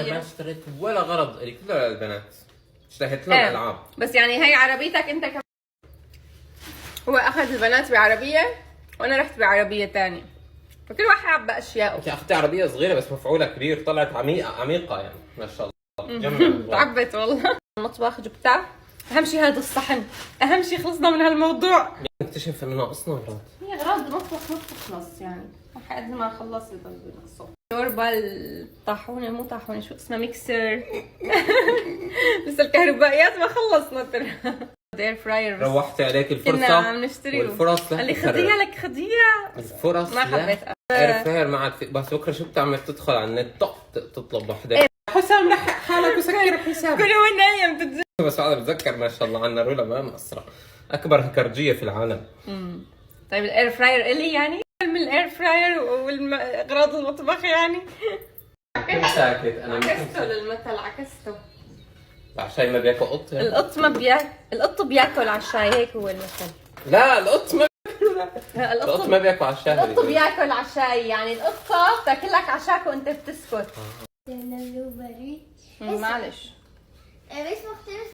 ما اشتريت ولا غرض إلي، كله للبنات. اشتريت لهم ألعاب. بس يعني هي عربيتك أنت كمان. هو أخذ البنات بعربية وأنا رحت بعربية تانية، فكل واحد عبى أشياء. أنت أخذتي عربية صغيرة بس مفعولها كبير، طلعت عميقة يعني ما شاء الله. جمعت تعبت والله. المطبخ جبتها، أهم شيء هذا الصحن، أهم شيء خلصنا من هالموضوع. نكتشف إنه ناقصنا أغراض. هي أغراض المطبخ ما بتخلص يعني، لحد ما خلص يضل بنقصه. شوربة الطاحونة، مو طاحونة، شو اسمها، ميكسر. بس الكهربائيات ما خلصنا ترى. اير فراير روحتي عليك الفرصة. كنا عم نشتري والفرص قال لي خديها لك خديها. الفرص ما حبيت. اير فراير معك بس بكره شو بتعمل؟ تدخل على النت تطلب وحده. حسام لحق حالك وسكر حساب. كل هو نايم بس هذا بتذكر ما شاء الله عنا رولا ما مقصره، اكبر هكرجيه في العالم. طيب الاير فراير الي يعني من الاير فراير واغراض المطبخ يعني. كنت ساكت انا. عكسته للمثل، عكسته. العشاي ما بياكل قط يعني. القط ما القط بياكل على الشاي، هيك هو المثل. لا القط ما القط ما بياكل على الشاي. القط بياكل على الشاي، يعني القطة بتاكل لك عشاك وانت بتسكت. بريد. معلش. بس مختلف.